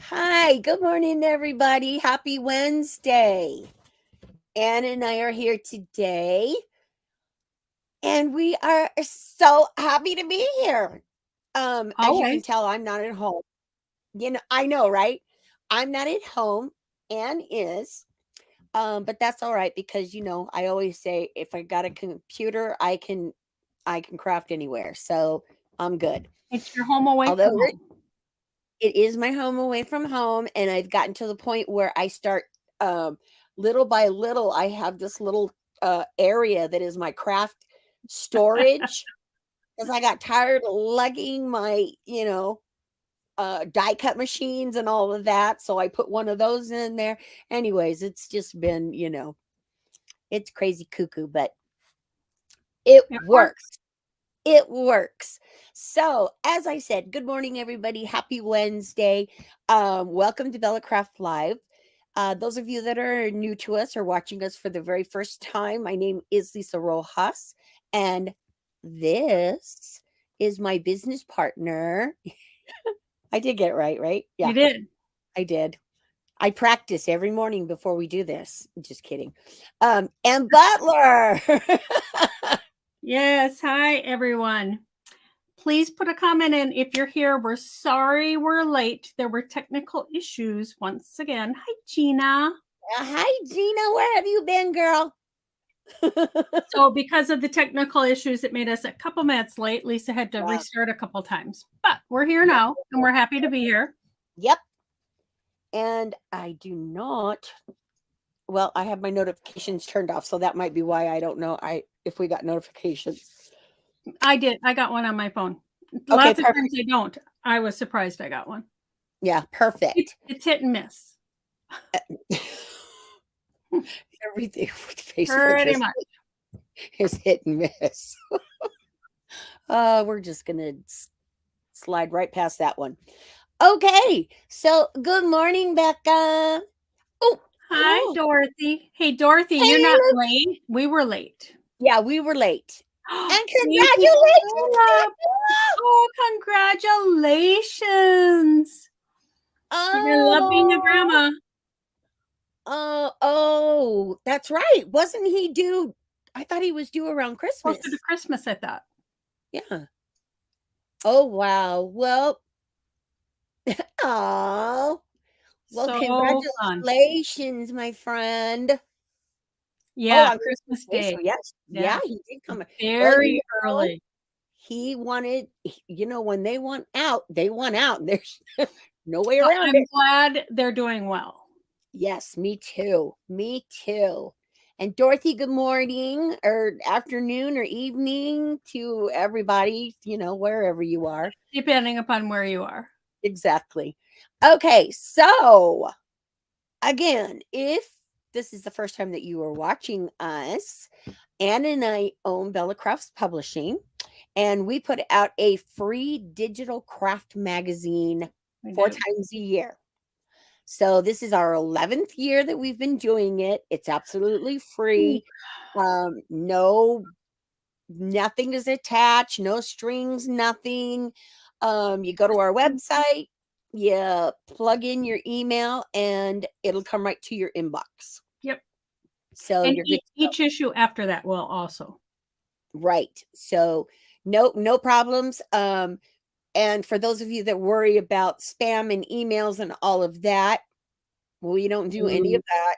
Hi, good morning, everybody. Happy Wednesday. Ann and I are here today, and we are so happy to be here. As you can Always. tell, I'm not at home. I know, right? I'm not at home. Ann is, but that's all right because I always say if I got a computer, I can craft anywhere, so I'm good. It's your home away Although from home. it is my home away from home, and I've gotten to the point where I start little by little. I have this little area that is my craft storage because I got tired of lugging my die cut machines and all of that, so I put one of those in there. Anyways, it's just been it's crazy cuckoo, but it It works. works. It works. So, as I said, good morning, everybody. Happy Wednesday. Welcome to Bella Craft Live. Those of you that are new to us or watching us for the very first time, my name is Lisa Rojas, and this is my business partner. I did get it right, right? You Yeah, did. I did. I practice every morning before we do this. Just kidding. And Butler. Yes. Hi, everyone. Please put a comment in if you're here. We're sorry we're late. There were technical issues once again. Hi, Gina. Hi, Gina. Where have you been, girl? So, because of the technical issues, it made us a couple minutes late. Lisa had to Yeah. restart a couple times, but we're here Yep. now and we're happy to be here. Yep. And I do not. Well, I have my notifications turned off, so that might be why I don't know if we got notifications. I did. I got one on my phone. Okay, Lots of perfect. times I don't. I was surprised I got one. Yeah, perfect. It's hit and miss. Everything with Facebook Pretty much. is hit and miss. We're just gonna slide right past that one. Okay, so good morning, Becca. Oh, Hi, oh, Dorothy. Hey, Dorothy, hey, you're not look. late. We were late. Yeah, we were late. And Baby congratulations, Bella. Becca! Oh, congratulations. You're going to love being a Oh, grandma. oh, that's right. Wasn't he due? I thought he was due around Closer to Christmas. Christmas, I thought. Yeah. Oh, wow. Well, oh, well, So fun. congratulations, my friend. Oh, Yeah, on Christmas Christmas Day. So, Day. yes, yeah, Yeah, he did come. Well, very early. he wanted, when they want out, they want out. There's no way So around I'm it. glad they're doing well. Yes, me too. Me too. And Dorothy, good morning or afternoon or evening to everybody, wherever you are. Depending upon where you are. Exactly. Okay, so again, if this is the first time that you are watching us, Ann and I own Bella Crafts Publishing, and we put out a free digital craft magazine We 4 do. times a year. So this is our 11th year that we've been doing it. It's absolutely free. Nothing is attached, no strings, nothing. You go to our website, you plug in your email, and it'll come right to your inbox. Yep. So And you're good to go. each issue after that will also. Right. So no problems. And for those of you that worry about spam and emails and all of that, we don't do any of that.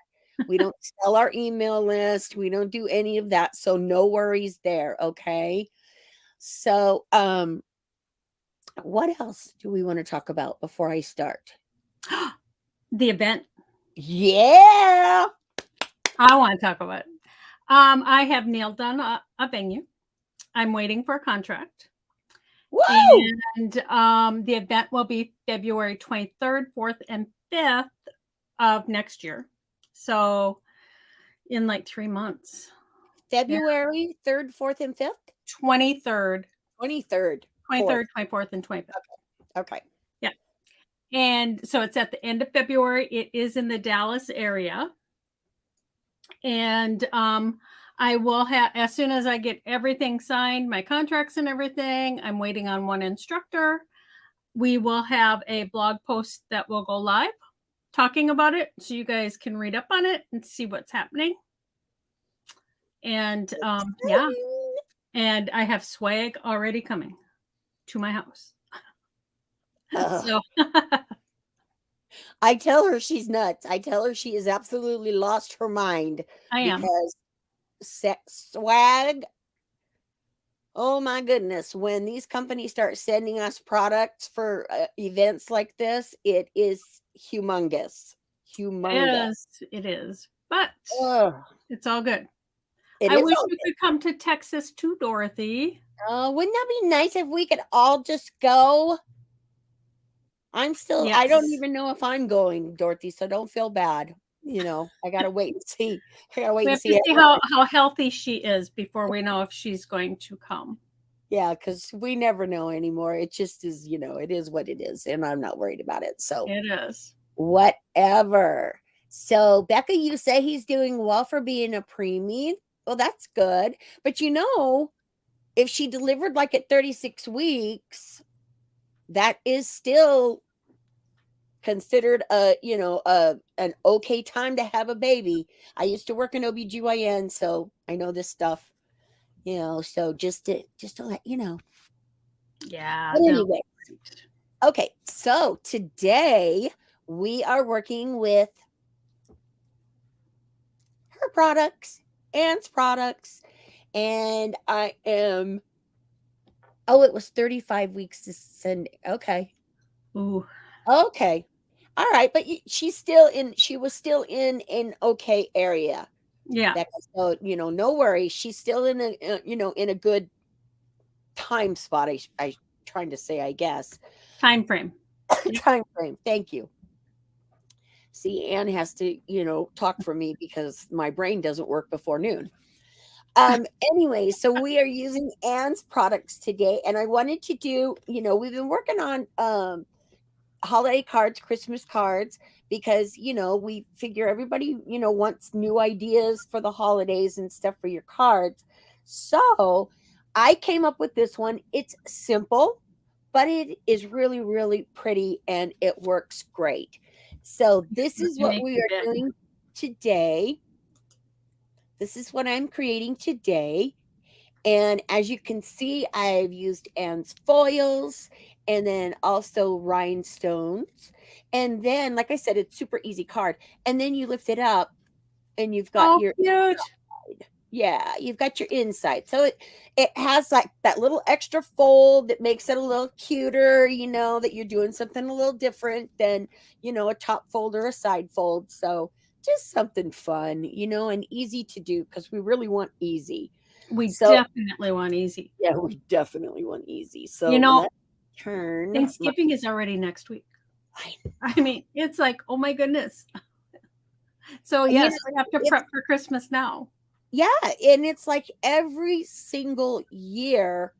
We don't sell our email list. We don't do any of that. So no worries there. Okay. So, what else do we want to talk about before I start? The event. Yeah. I want to talk about it. I have nailed down a venue. I'm waiting for a contract. Woo! And the event will be February 23rd, 4th, and 5th of next year. So in like 3 months. February 3rd, 4th, and 5th? 23rd. 23rd. 23rd, 24th, and 25th. Okay. Yeah. And so it's at the end of February. It is in the Dallas area. And I will have, as soon as I get everything signed, my contracts and everything, I'm waiting on one instructor. we will have a blog post that will go live talking about it, so you guys can read up on it and see what's happening. And yeah, and I have swag already coming to my house. So I tell her she's nuts. I tell her she has absolutely lost her mind I am. because swag. Oh my goodness. When these companies start sending us products for events like this, it is humongous. Humongous. It is. But Ugh. it's all good. It I is wish all you could come to Texas too, Dorothy. wouldn't that be nice if we could all just go? I don't Yes. even know if I'm going, Dorothy, so don't feel bad. I gotta wait and see. I gotta wait We and have to see. see how healthy she is before we know if she's going to come. Yeah, because we never know anymore. It just is, it is what it is, and I'm not worried about it. So It is. whatever. So Becca, you say he's doing well for being a preemie. Well, that's good. But if she delivered like at 36 weeks, that is still considered an okay time to have a baby. I used to work in OBGYN, so I know this stuff, so just to let you know. Yeah. But anyway, okay, so today we are working with her products, Anne's products, and I am it was 35 weeks to send. Okay. Ooh. Okay. All right, but she was still in an okay area. Yeah. So, no worries. She's still in in a good time spot. I trying to say, I guess. Time frame. Time frame. Thank you. See, Anne has to, talk for me because my brain doesn't work before noon. Anyway, so we are using Anne's products today, and I wanted to do, we've been working on holiday cards, Christmas cards, because we figure everybody wants new ideas for the holidays and stuff for your cards. So I came up with this one. It's simple, but it is really, really pretty, and it works great. So this is what we are doing today. This is what I'm creating today. And as you can see, I've used Anne's foils and then also rhinestones. And then, like I said, it's super easy card. And then you lift it up and you've got your cute. inside. Yeah, you've got your inside. So it has like that little extra fold that makes it a little cuter, that you're doing something a little different than, a top fold or a side fold. So just something fun, and easy to do because we really want easy. We So definitely want easy. yeah, we definitely want easy. So let's turn. Thanksgiving is already next week. I mean, it's like, oh my goodness. So yes, we have to prep for Christmas now. Yeah, and it's like every single year,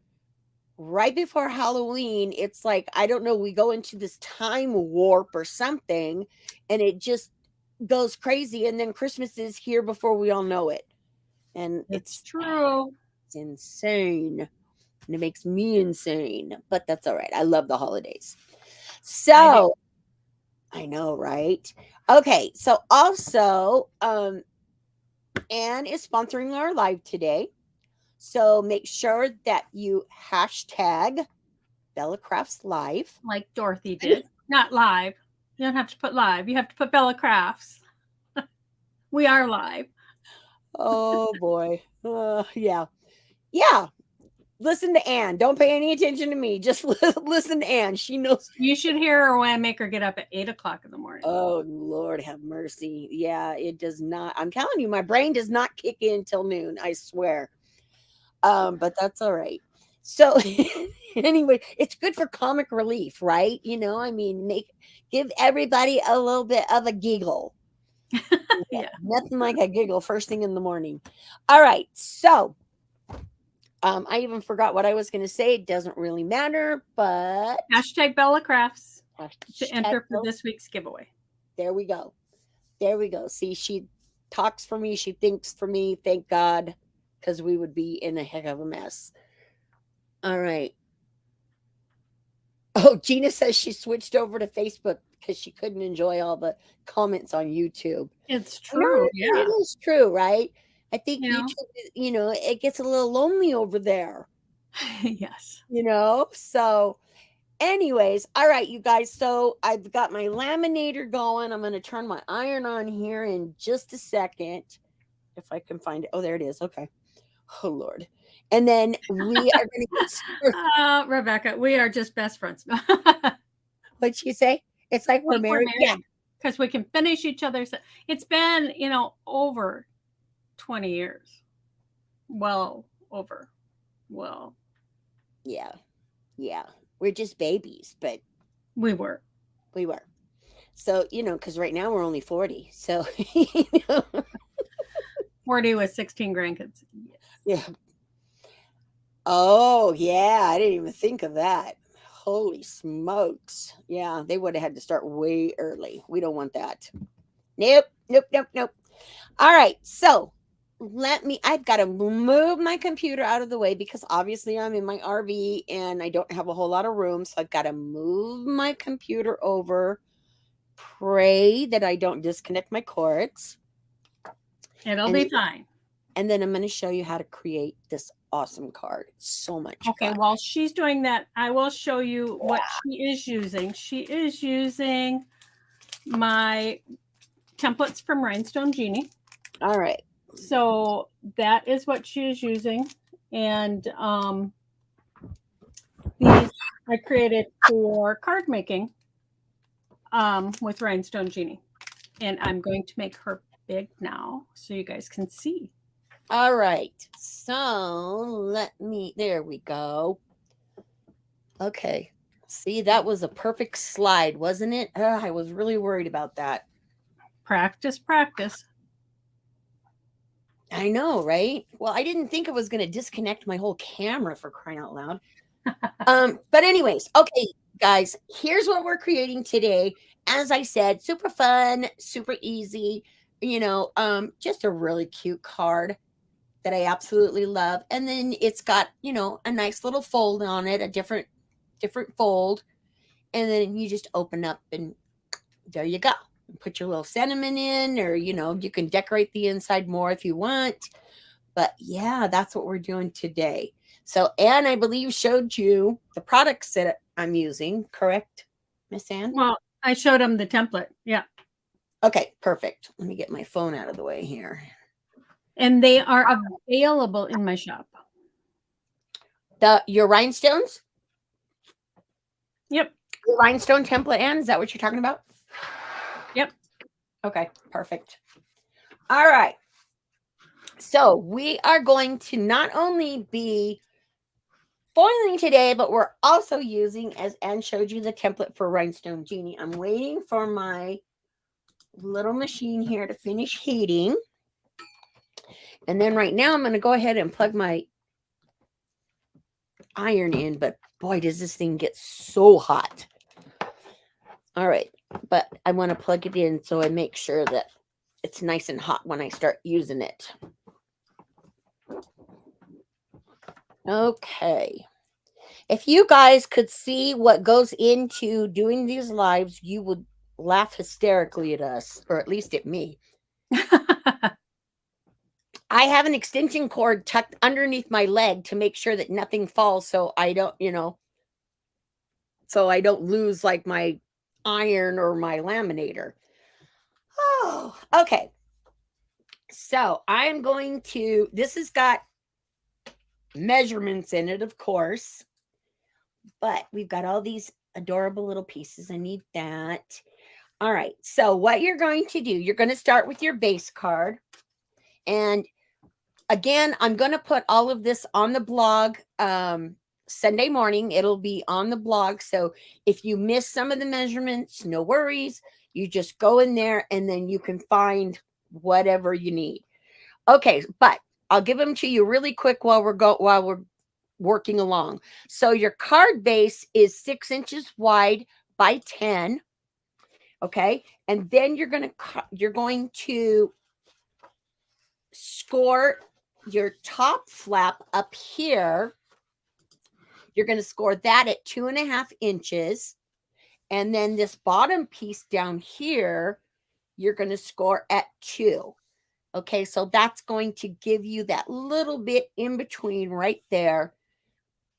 right before Halloween, it's like, I don't know, we go into this time warp or something, and it just goes crazy. And then Christmas is here before we all know it. And it's true. It's insane. And it makes me insane. But that's all right. I love the holidays. So I know, right? Okay. So also, Anne is sponsoring our live today. So make sure that you hashtag Bella Crafts Live. Like Dorothy did. Not live. You don't have to put live. You have to put Bella Crafts. We are live. Oh boy. Yeah. Yeah. Listen to Anne. Don't pay any attention to me. Just listen to Anne. She knows. You should hear her when I make her get up at 8 o'clock in the morning. Oh, Lord have mercy. Yeah, it does not. I'm telling you, my brain does not kick in till noon. I swear. But that's all right. So anyway, it's good for comic relief, right? I mean, give everybody a little bit of a giggle. Yeah. Nothing like a giggle first thing in the morning. All right. So I even forgot what I was going to say. It doesn't really matter, but hashtag Bella Crafts to enter for this week's giveaway. There we go. There we go. See, she talks for me. She thinks for me. Thank God, because we would be in a heck of a mess. All right. Oh, Gina says she switched over to Facebook because she couldn't enjoy all the comments on YouTube. It's I know true. it Yeah. is true, right? I think You know? YouTube, it gets a little lonely over there, Yes. So, anyways, all right, you guys. So I've got my laminator going. I'm going to turn my iron on here in just a second. If I can find it. Oh, there it is. Okay. Oh, Lord. And then we are going to get started. Rebecca, we are just best friends. What'd you say? It's like we're Like we're married. Yeah. married because we can finish each other's. It's been, over 20 years. Well, over. Well, Yeah. Yeah. We're just babies, but we were. we were. So, because right now we're only 40. So, 40 with 16 grandkids. Yes. yeah. Oh, yeah. I didn't even think of that. Holy smokes. Yeah. They would have had to start way early. We don't want that. Nope. Nope. Nope. Nope. All right. So, I've got to move my computer out of the way because obviously I'm in my RV and I don't have a whole lot of room. So, I've got to move my computer over, pray that I don't disconnect my cords. It'll be fine. And then I'm going to show you how to create this awesome card. It's so much Okay, fun. while she's doing that, I will show you what she is using. She is using my templates from Rhinestone Genie. All right. So that is what she is using. And these I created for card making with Rhinestone Genie. And I'm going to make her big now so you guys can see. All right. So there we go. Okay. See, that was a perfect slide, wasn't it? I was really worried about that. Practice, practice. I know, right? Well, I didn't think it was going to disconnect my whole camera for crying out loud. But anyways, okay, guys, here's what we're creating today. As I said, super fun, super easy, just a really cute card that I absolutely love. And then it's got, a nice little fold on it, a different fold. And then you just open up and there you go. Put your little sentiment in, or, you can decorate the inside more if you want. But yeah, that's what we're doing today. So Anne, I believe, showed you the products that I'm using, correct, Miss Anne? Well, I showed them the template. Yeah. Okay, perfect. Let me get my phone out of the way here. And they are available in my shop. Your rhinestones? Yep. The rhinestone template, Anne, is that what you're talking about? Yep. Okay, perfect. All right. So we are going to not only be foiling today, but we're also using, as Anne showed you, the template for Rhinestone Genie. I'm waiting for my little machine here to finish heating. And then right now I'm going to go ahead and plug my iron in, but boy, does this thing get so hot. All right, but I want to plug it in so I make sure that it's nice and hot when I start using it. Okay. If you guys could see what goes into doing these lives, you would laugh hysterically at us, or at least at me. I have an extension cord tucked underneath my leg to make sure that nothing falls so I don't, so I don't lose like my iron or my laminator. Oh, okay. So I'm going to, this has got measurements in it, of course, but we've got all these adorable little pieces. I need that. All right. So what you're going to do, you're going to start with your base card. And again, I'm going to put all of this on the blog Sunday morning. It'll be on the blog. So if you miss some of the measurements, no worries. You just go in there and then you can find whatever you need. Okay, but I'll give them to you really quick while we're working along. So your card base is 6 inches wide by 10. Okay, and then you're going to score your top flap up here You're going to score that at 2.5 inches. And then this bottom piece down here, you're going to score at 2. Okay, so that's going to give you that little bit in between right there.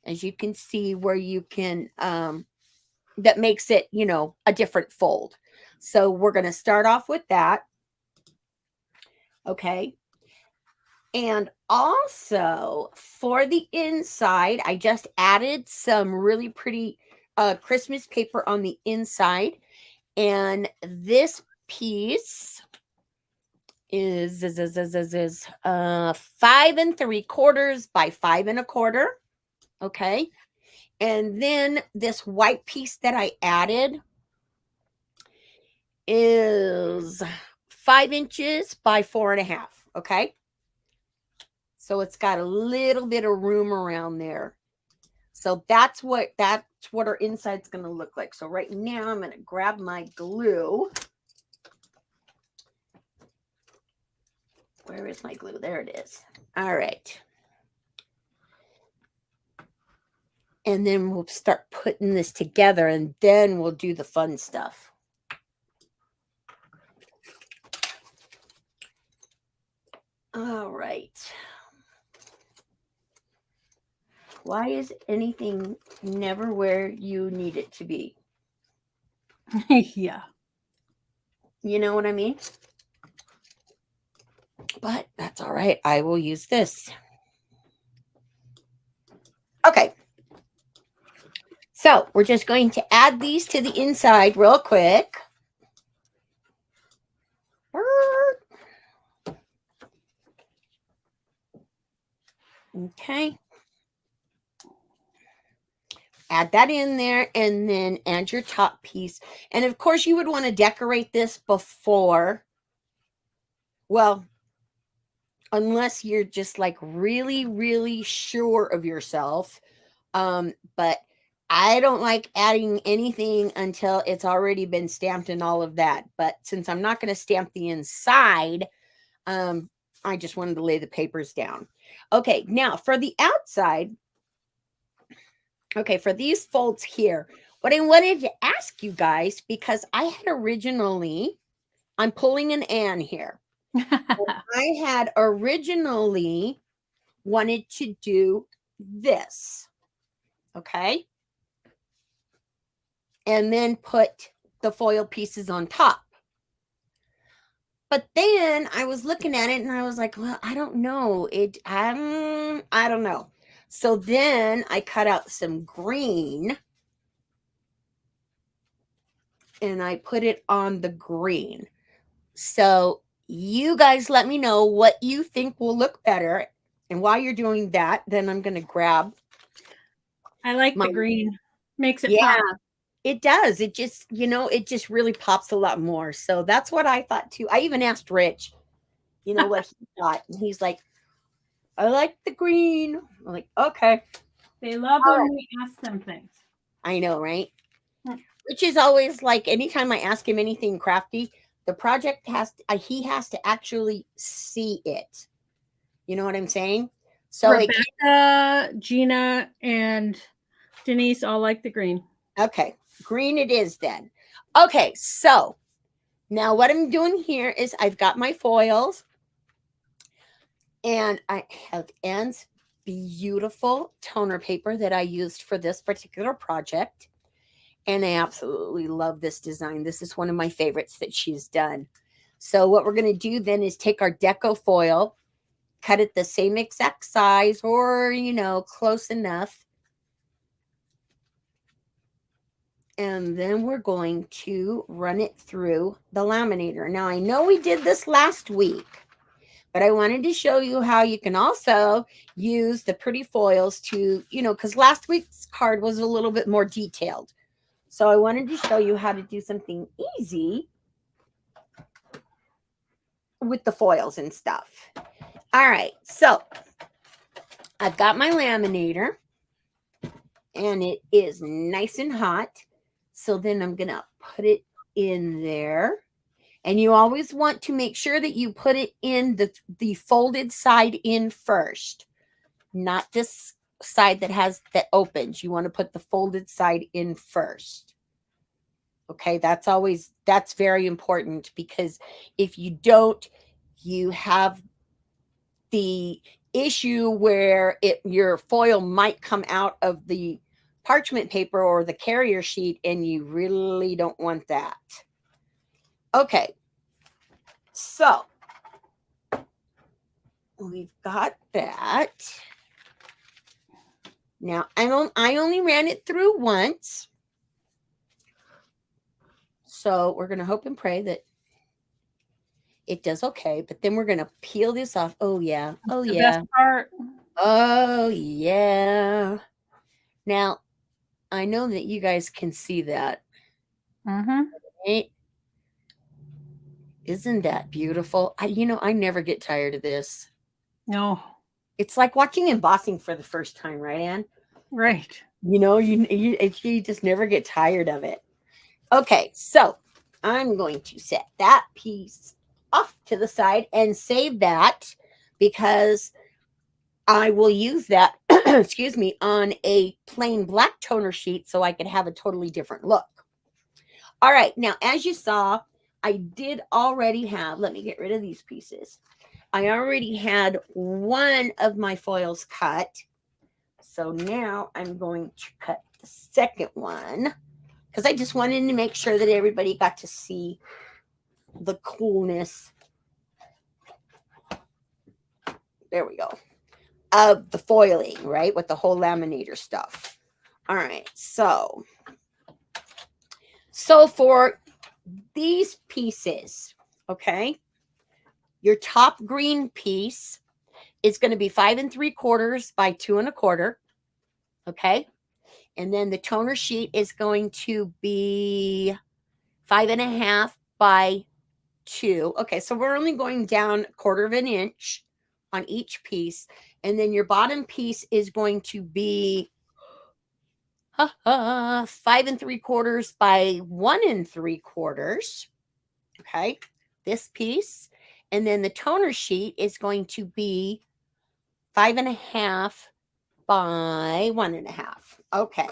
As you can see where you can, that makes it, you know, a different fold. So we're going to start off with that. Okay. And also for the inside, I just added some really pretty Christmas paper on the inside. And this piece is 5 3/4 by 5 1/4. Okay. And then this white piece that I added is 5 inches by 4.5. Okay. So it's got a little bit of room around there. So that's what our inside's going to look like. So right now I'm going to grab my glue. Where is my glue? There it is. All right. And then we'll start putting this together, and then we'll do the fun stuff. All right. Why is anything never where you need it to be? Yeah. You know what I mean? But that's all right. I will use this. Okay. So we're just going to add these to the inside real quick. Okay. Add that in there, and then add your top piece. And of course, you would want to decorate this before. Well, unless you're just like really, really sure of yourself. But I don't like adding anything until it's already been stamped and all of that. But since I'm not going to stamp the inside, I just wanted to lay the papers down. Okay, now for the outside. Okay, for these folds here, what I wanted to ask you guys, because I had originally, I'm pulling an Ann here. I had originally wanted to do this. Okay. And then put the foil pieces on top. But then I was looking at it and I was like, well, I don't know. I don't know. So then I cut out some green and I put it on the green. So you guys let me know what you think will look better. And while you're doing that, then I'm going to grab. I like the green. Makes it yeah, pop. It does. It just, you know, it just really pops a lot more. So that's what I thought too. I even asked Rich, you know, what he thought. And he's like, I like the green. I'm like, okay. They love when we ask them things. I know, right? Which is always like, anytime I ask him anything crafty, the project he has to actually see it. You know what I'm saying? So Rebecca, Gina, and Denise all like the green. Okay, green it is then. Okay, so now what I'm doing here is I've got my foils. And I have Anne's beautiful toner paper that I used for this particular project. And I absolutely love this design. This is one of my favorites that she's done. So what we're going to do then is take our Deco foil, cut it the same exact size or, you know, close enough. And then we're going to run it through the laminator. Now, I know we did this last week, but I wanted to show you how you can also use the pretty foils to, you know, because last week's card was a little bit more detailed. So I wanted to show you how to do something easy with the foils and stuff. All right, so I've got my laminator and it is nice and hot. So then I'm going to put it in there. And you always want to make sure that you put it in the folded side in first, not this side that opens. You want to put the folded side in first. Okay, that's very important, because if you don't, you have the issue where your foil might come out of the parchment paper or the carrier sheet, and you really don't want that. Okay, so we've got that. Now I only ran it through once. So we're going to hope and pray that it does okay, but then we're going to peel this off. Oh yeah. Oh The yeah. best part. Oh yeah. Now, I know that you guys can see that. Mm-hmm. Right? Isn't that beautiful? I never get tired of this. No. It's like watching embossing for the first time, right, Anne? Right. You just never get tired of it. Okay, so I'm going to set that piece off to the side and save that, because I will use that, excuse me, on a plain black toner sheet so I can have a totally different look. All right, now as you saw, I did already have, let me get rid of these pieces. I already had one of my foils cut. So now I'm going to cut the second one, because I just wanted to make sure that everybody got to see the coolness. There we go. Of the foiling, right? With the whole laminator stuff. All right. So for these pieces, okay, your top green piece is going to be 5 3/4 by 2 1/4. Okay. And then the toner sheet is going to be 5 1/2 by 2. Okay, so we're only going down 1/4 of an inch on each piece. And then your bottom piece is going to be 5 3/4 by 1 3/4. Okay, this piece. And then the toner sheet is going to be 5 1/2 by 1 1/2. Okay,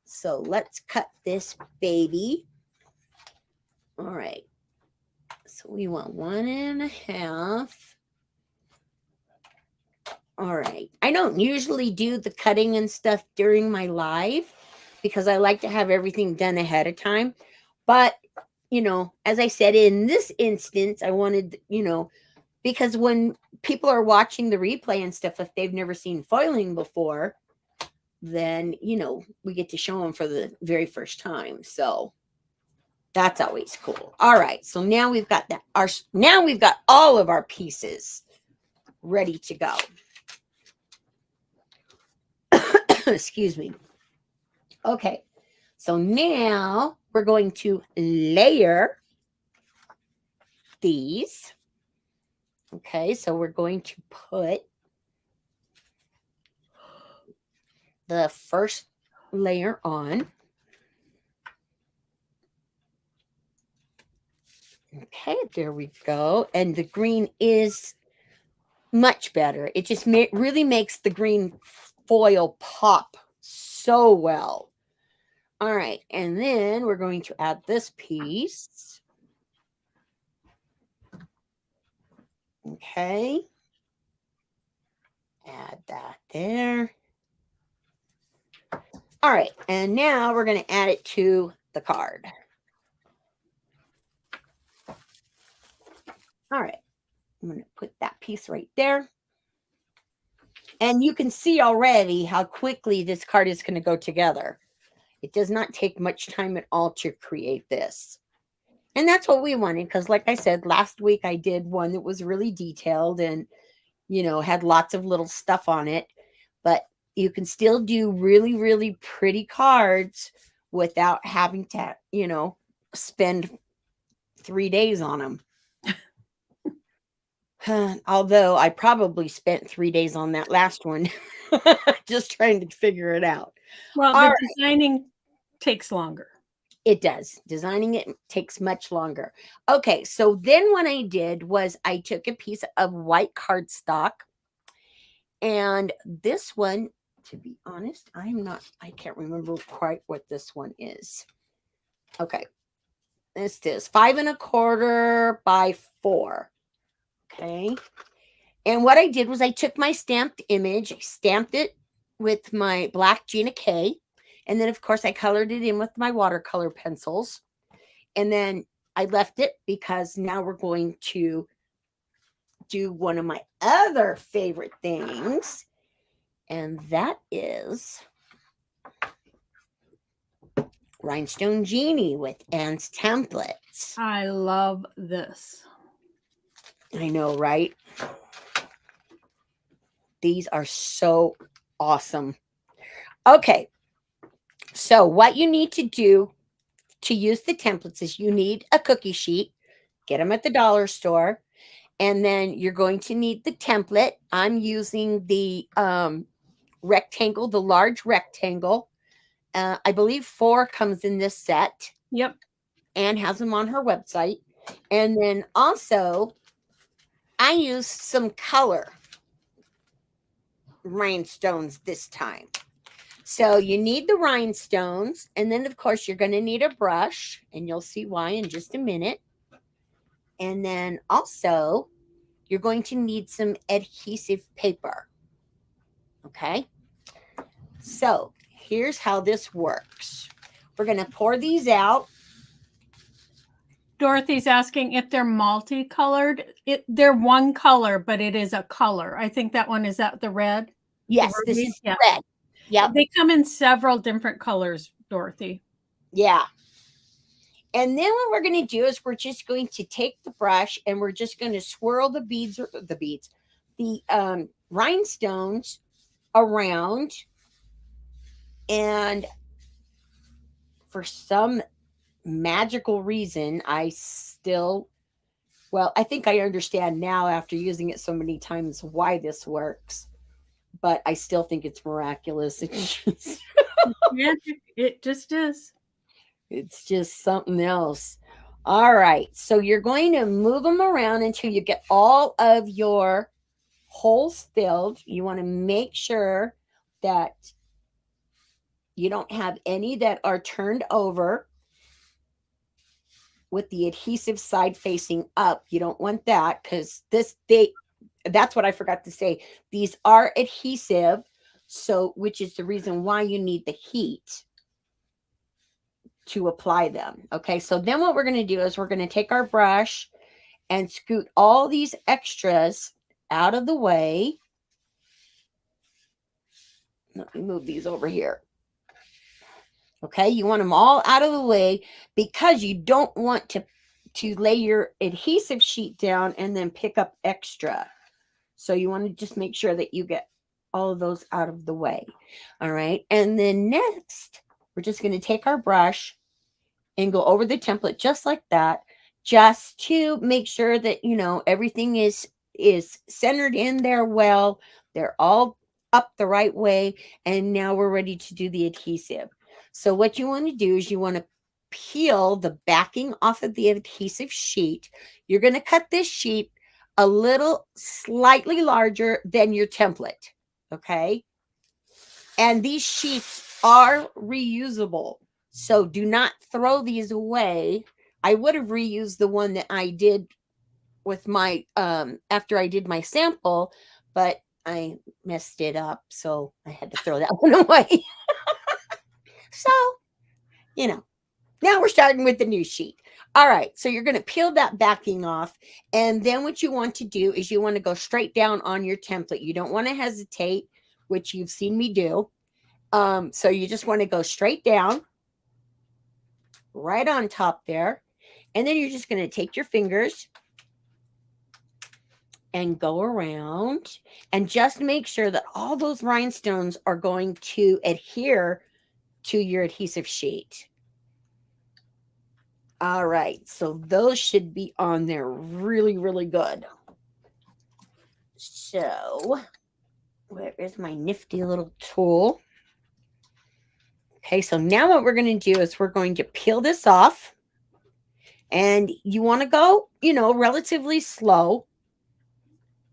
so let's cut this baby. All right. So we want 1 1/2. All right. I don't usually do the cutting and stuff during my live, because I like to have everything done ahead of time. But, as I said, in this instance, I wanted, because when people are watching the replay and stuff, if they've never seen foiling before, then, we get to show them for the very first time. So that's always cool. All right. So now we've got now we've got all of our pieces ready to go. Excuse me. Okay. So now we're going to layer these. Okay. So we're going to put the first layer on. Okay, there we go. And the green is much better. It just really makes the green foil pop so well. All right, and then we're going to add this piece. Okay. Add that there. All right, and now we're going to add it to the card. All right, I'm going to put that piece right there. And you can see already how quickly this card is going to go together. It does not take much time at all to create this. And that's what we wanted, because like I said, last week I did one that was really detailed and, had lots of little stuff on it. But you can still do really, really pretty cards without having to, spend 3 days on them. Although I probably spent 3 days on that last one, just trying to figure it out. Well, the designing takes longer. It does. Designing it takes much longer. Okay, so then what I did was I took a piece of white cardstock, and this one To be honest, I can't remember quite what this one is. Okay. This is 5 1/4 by 4. Okay. And what I did was I took my stamped image, I stamped it with my black Gina K. And then, of course, I colored it in with my watercolor pencils. And then I left it because now we're going to do one of my other favorite things. And that is Rhinestone Genie with Anne's templates. I love this. I know, right? These are so awesome. Okay. So what you need to do to use the templates is you need a cookie sheet. Get them at the dollar store. And then you're going to need the template. I'm using the rectangle, the large rectangle. I believe 4 comes in this set. Yep. Anne has them on her website. And then also, I used some color rhinestones this time. So you need the rhinestones. And then, of course, you're going to need a brush. And you'll see why in just a minute. And then also, you're going to need some adhesive paper. Okay? So here's how this works. We're going to pour these out. Dorothy's asking if they're multicolored. They're one color, but it is a color. I think that one is that the red. Yes, this is red. Yep. They come in several different colors, Dorothy. Yeah. And then what we're going to do is we're just going to take the brush and we're just going to swirl the rhinestones around. And for some magical reason, I think I understand now after using it so many times why this works. But I still think it's miraculous. It just is. It's just something else. All right. So you're going to move them around until you get all of your holes filled. You want to make sure that you don't have any that are turned over with the adhesive side facing up. You don't want that because that's what I forgot to say. These are adhesive, which is the reason why you need the heat to apply them. Okay, so then what we're going to do is we're going to take our brush and scoot all these extras out of the way. Let me move these over here. Okay, you want them all out of the way because you don't want to lay your adhesive sheet down and then pick up extra. So you want to just make sure that you get all of those out of the way. All right. And then next, we're just going to take our brush and go over the template just like that, just to make sure that, everything is centered in there well. They're all up the right way. And now we're ready to do the adhesive. So what you want to do is you want to peel the backing off of the adhesive sheet. You're going to cut this sheet a little slightly larger than your template. Okay. And these sheets are reusable. So do not throw these away. I would have reused the one that I did with my, after I did my sample, but I messed it up. So I had to throw that one away. So, now we're starting with the new sheet. All right. So you're going to peel that backing off. And then what you want to do is you want to go straight down on your template. You don't want to hesitate, which you've seen me do. So you just want to go straight down, right on top there. And then you're just going to take your fingers and go around and just make sure that all those rhinestones are going to adhere to your adhesive sheet. All right, so those should be on there really, really good. So, where is my nifty little tool? Okay, so now what we're going to do is we're going to peel this off. And you want to go, relatively slow.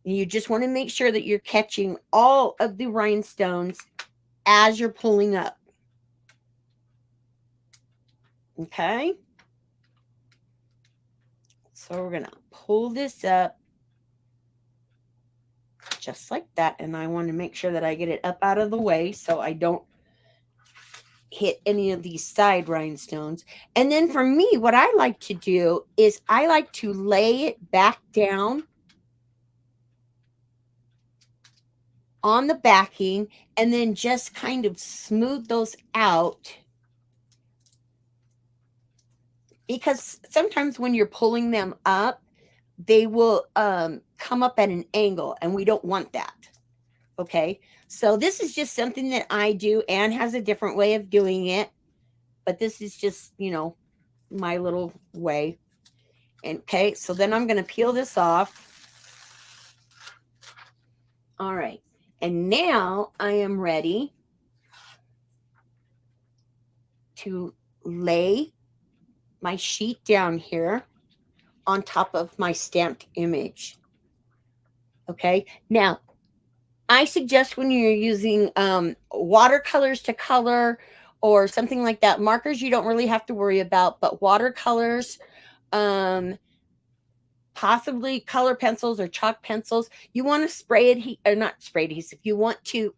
You just want to make sure that you're catching all of the rhinestones as you're pulling up. Okay. So we're going to pull this up just like that. And I want to make sure that I get it up out of the way so I don't hit any of these side rhinestones. And then for me, what I like to do is I like to lay it back down on the backing and then just kind of smooth those out. Because sometimes when you're pulling them up, they will come up at an angle, and we don't want that. Okay, so this is just something that I do. Anne has a different way of doing it, but this is just, you know, my little way. And okay, so then I'm going to peel this off. All right, and now I am ready to lay my sheet down here on top of my stamped image. Okay, now I suggest when you're using watercolors to color or something like that, markers you don't really have to worry about, but watercolors, possibly color pencils or chalk pencils, you want to spray it, or not spray adhesive, you want to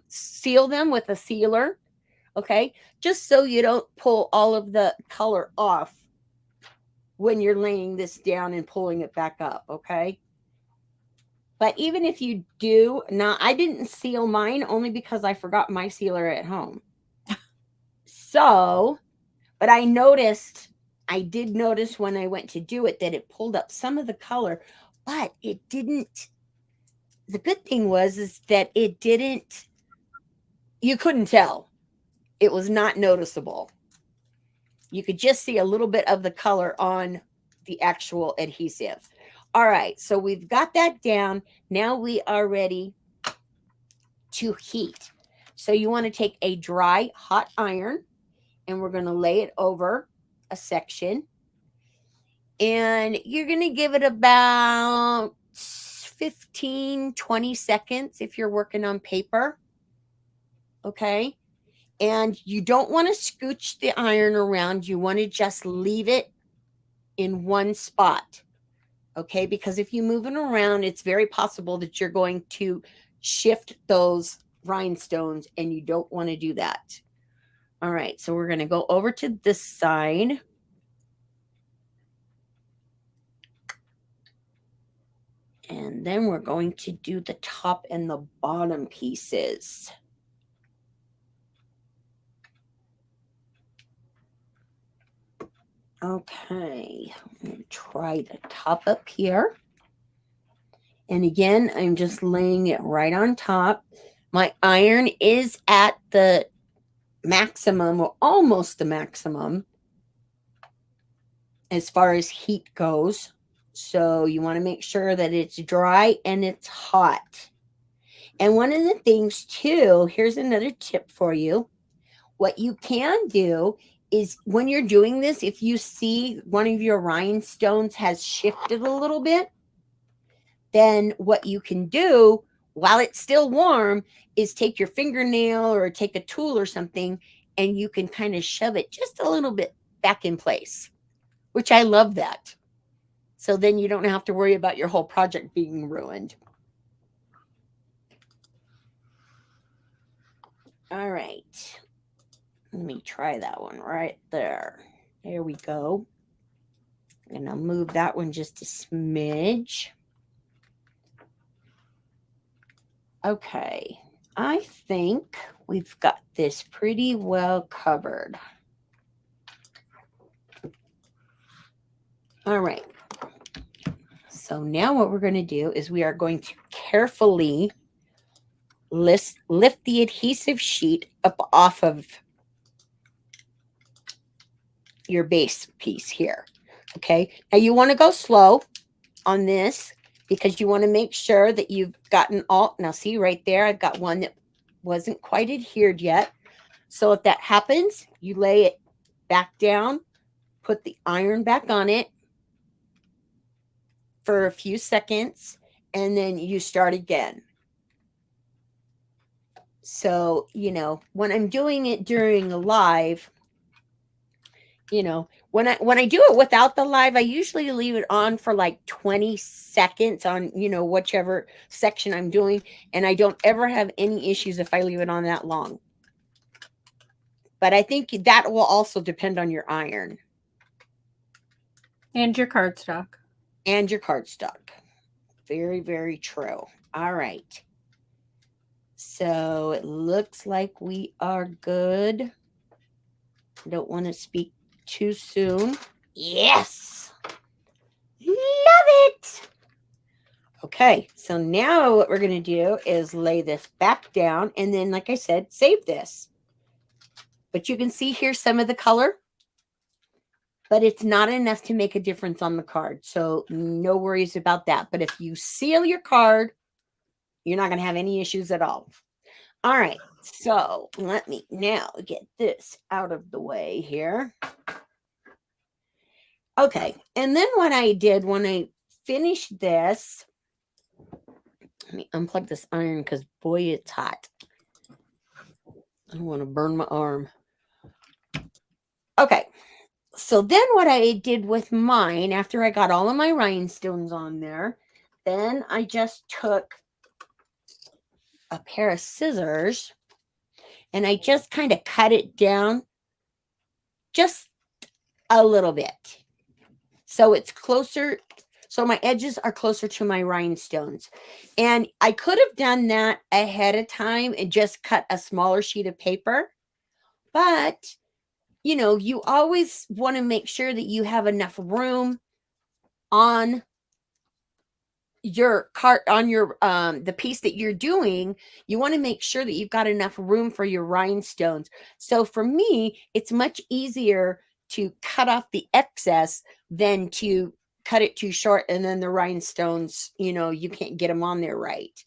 seal them with a sealer, okay, just so you don't pull all of the color off when you're laying this down and pulling it back up, okay? But even if you do, now I didn't seal mine only because I forgot my sealer at home. So, but I did notice when I went to do it that it pulled up some of the color, but it didn't. The good thing is that it didn't, you couldn't tell. It was not noticeable. You could just see a little bit of the color on the actual adhesive. All right, so we've got that down. Now we are ready to heat. So you want to take a dry hot iron and we're going to lay it over a section. And you're going to give it about 15, 20 seconds if you're working on paper. Okay. And you don't want to scooch the iron around. You want to just leave it in one spot. Okay, because if you move it around, it's very possible that you're going to shift those rhinestones, and you don't want to do that. All right, so we're going to go over to this side. And then we're going to do the top and the bottom pieces. Okay, I'm going to try the top up here. And again, I'm just laying it right on top. My iron is at the maximum, or almost the maximum, as far as heat goes. So you want to make sure that it's dry and it's hot. And one of the things too, here's another tip for you. What you can do is when you're doing this, if you see one of your rhinestones has shifted a little bit, then what you can do while it's still warm is take your fingernail or take a tool or something, and you can kind of shove it just a little bit back in place, which I love that. So then you don't have to worry about your whole project being ruined. All right. Let me try that one right there. There we go. I'm going to move that one just a smidge. Okay. I think we've got this pretty well covered. All right. So now what we're going to do is we are going to carefully lift the adhesive sheet up off of your base piece here. Okay. Now you want to go slow on this because you want to make sure that you've gotten all. Now see right there, I've got one that wasn't quite adhered yet. So if that happens, you lay it back down, put the iron back on it for a few seconds, and then you start again. So, when I'm doing it during a live, when I do it without the live, I usually leave it on for like 20 seconds on, whichever section I'm doing, and I don't ever have any issues if I leave it on that long. But I think that will also depend on your iron And your cardstock. and your cardstock. Very, very true. All right. So it looks like we are good. I don't want to speak too soon. Yes. Love it. Okay, so now what we're going to do is lay this back down and then, like I said, save this. But you can see here some of the color, but it's not enough to make a difference on the card. So no worries about that. But if you seal your card, you're not going to have any issues at all. All right, so let me now get this out of the way here. Okay, and then what I did when I finished this, let me unplug this iron because boy, it's hot. I don't want to burn my arm. Okay, so then what I did with mine, after I got all of my rhinestones on there, then I just took a pair of scissors and I just kind of cut it down just a little bit. So it's closer. So my edges are closer to my rhinestones. And I could have done that ahead of time and just cut a smaller sheet of paper. But, you always want to make sure that you have enough room on your cart, on your the piece that you're doing. You want to make sure that you've got enough room for your rhinestones. So for me, it's much easier to cut off the excess than to cut it too short and then the rhinestones, you can't get them on there right.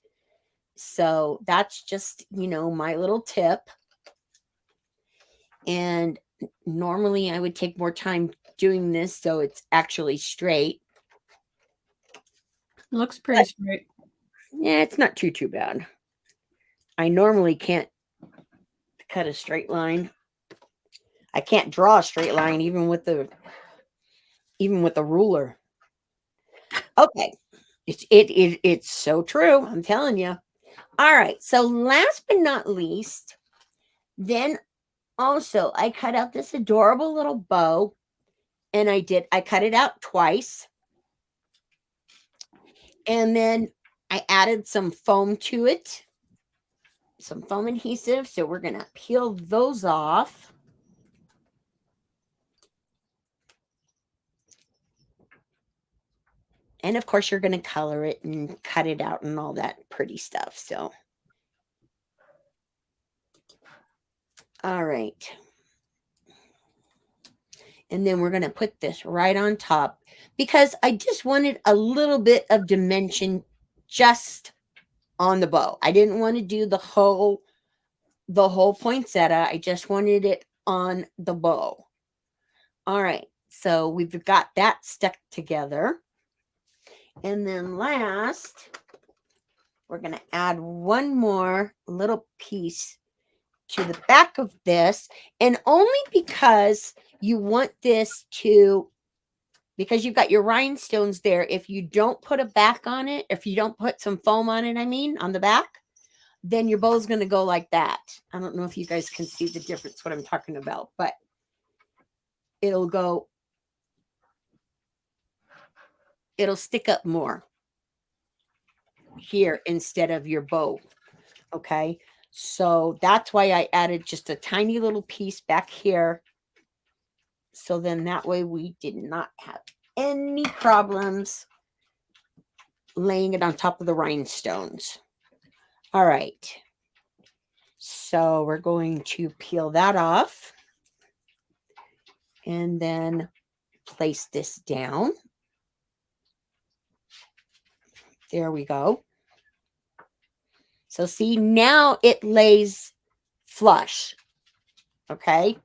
So that's just, my little tip. And normally I would take more time doing this so it's actually straight. Looks pretty straight. Yeah, it's not too bad. I normally can't cut a straight line. I can't draw a straight line even with the ruler. Okay. It's so true. I'm telling you. All right. So last but not least, then also I cut out this adorable little bow, and I cut it out twice. And then I added some foam to it, some foam adhesive. So we're going to peel those off. And of course, you're going to color it and cut it out and all that pretty stuff. So, all right. And then we're going to put this right on top because I just wanted a little bit of dimension just on the bow. I didn't want to do the whole poinsettia. I just wanted it on the bow. All right. So we've got that stuck together. And then last, we're going to add one more little piece to the back of this, and only because you want this to, because you've got your rhinestones there, if you don't put a back on it, if you don't put some foam on it, on the back, then your bow's going to go like that. I don't know if you guys can see the difference, what I'm talking about, but it'll stick up more here instead of your bow. Okay. So that's why I added just a tiny little piece back here. So then that way we did not have any problems laying it on top of the rhinestones. All right. So we're going to peel that off and then place this down. There we go. So see, now it lays flush. Okay.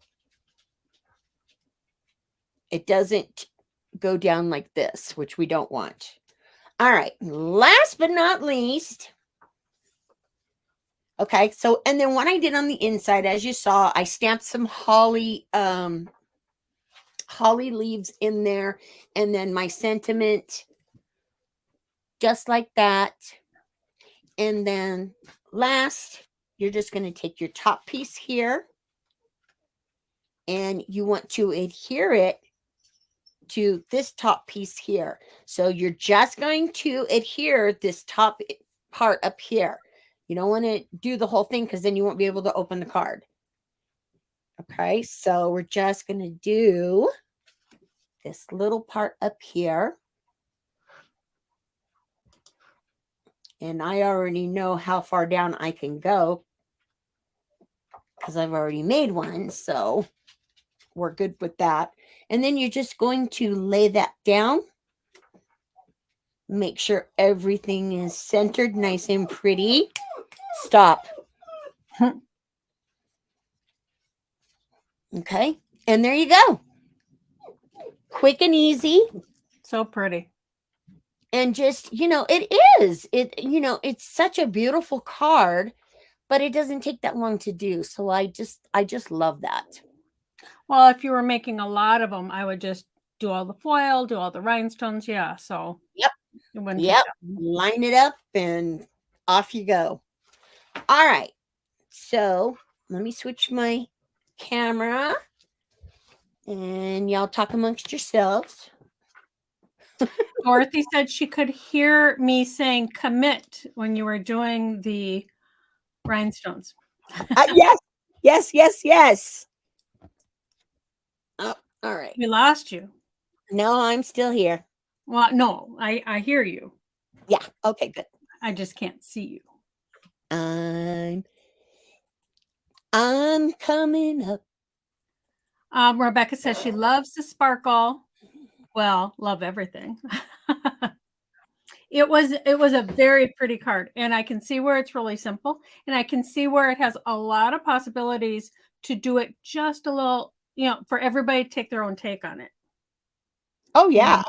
It doesn't go down like this, which we don't want. All right. Last but not least, Okay, so and then what I did on the inside, as you saw, I stamped some holly leaves in there, and then my sentiment just like that. And then last, you're just going to take your top piece here and you want to adhere it to this top piece here. So you're just going to adhere this top part up here. You don't want to do the whole thing because then you won't be able to open the card. Okay, so we're just going to do this little part up here. And I already know how far down I can go because I've already made one. So we're good with that. And then you're just going to lay that down. Make sure everything is centered nice and pretty. Stop. Okay. And there you go. Quick and easy. So pretty. And just, it is. It's such a beautiful card, but it doesn't take that long to do. So I just love that. Well, if you were making a lot of them, I would just do all the foil, do all the rhinestones. Yeah. So Yep. It wouldn't take that long. Line it up and off you go. All right. So let me switch my camera and y'all talk amongst yourselves. Dorothy said she could hear me saying commit when you were doing the rhinestones. Yes. Oh, all right. We lost you. No, I'm still here. Well, no, I hear you. Yeah. Okay, good. I just can't see you. I'm coming up. Rebecca says she loves the sparkle. Well, love everything. It was a very pretty card, and I can see where it's really simple, and I can see where it has a lot of possibilities to do it just a little, for everybody to take their own take on it. Oh yeah.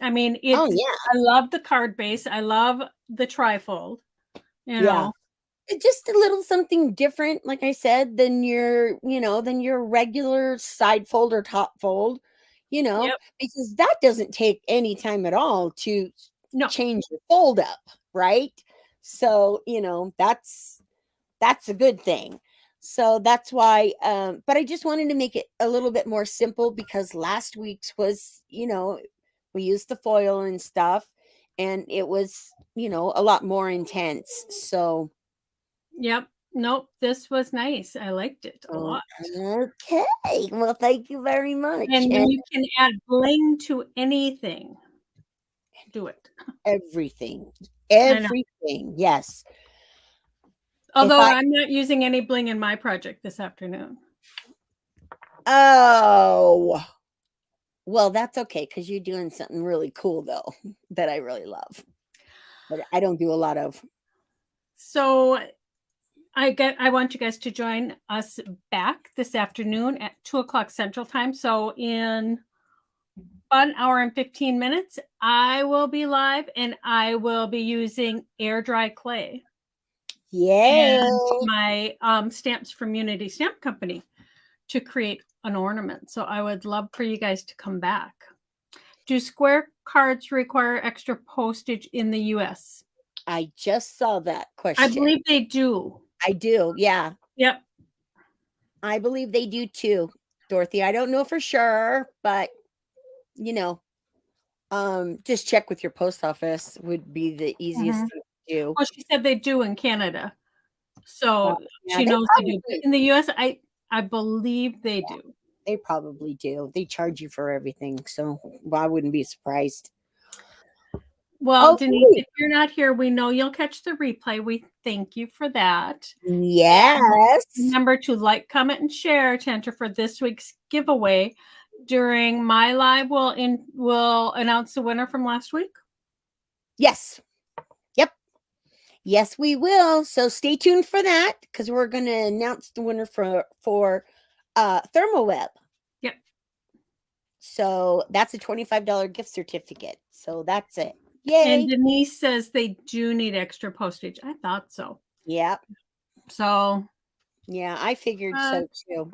I mean, Oh yeah. I love the card base. I love the trifold. Yeah. It's just a little something different, like I said, than your regular side fold or top fold, Yep. because that doesn't take any time at all to change your fold up, right? So, that's a good thing. So that's why, but I just wanted to make it a little bit more simple because last week's was, we used the foil and stuff and it was, a lot more intense. So, yep. Nope. This was nice. I liked it a lot. Okay. Well, thank you very much. And you can add bling to anything. Do it. Everything. Yes. Although I'm not using any bling in my project this afternoon. Oh, well, that's okay because you're doing something really cool though that I really love, but I don't do a lot of. So I want you guys to join us back this afternoon at 2:00 Central Time. So in 1 hour and 15 minutes, I will be live and I will be using air dry clay. Yeah. And my stamps from Unity Stamp Company to create an ornament. So I would love for you guys to come back. Do square cards require extra postage in the US? I just saw that question. I believe they do. I do. Yeah. Yep. I believe they do too, Dorothy. I don't know for sure, but just check with your post office would be the easiest thing to do. Well, she said they do in Canada. So yeah, she they knows they do. probably- In the US, I believe they do. They probably do. They charge you for everything. So I wouldn't be surprised. Well, Okay. Denise, if you're not here, we know you'll catch the replay. We thank you for that. Yes. And remember to like, comment, and share to enter for this week's giveaway. During my live, we'll announce the winner from last week. Yes. Yep. Yes, we will. So stay tuned for that because we're going to announce the winner for ThermoWeb. Yep. So that's a $25 gift certificate. So that's it. Yay. And Denise says they do need extra postage. I thought so. Yep. So Yeah, I figured so too.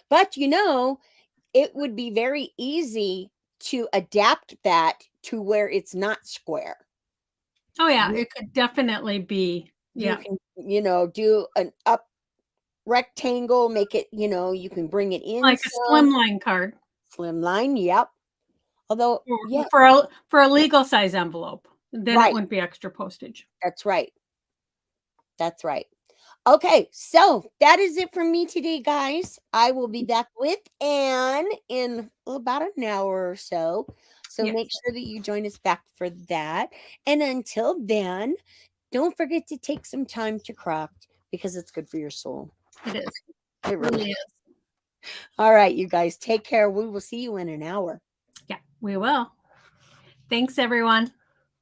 But it would be very easy to adapt that to where it's not square. oh yeah, You, it could definitely be. you Yeah. can, do an up rectangle, make it, you can bring it in Like a some slimline card. slimline. Yep. Although, yeah, For a legal size envelope. Then it right. wouldn't be extra postage. That's right. That's right. Okay, so that is it for me today, guys. I will be back with Anne in about an hour or so. So Yes. make sure that you join us back for that. And until then, don't forget to take some time to craft because it's good for your soul. It is. It It really is. All right, you guys, take care. We will see you in an hour. Yeah, we will. Thanks, everyone.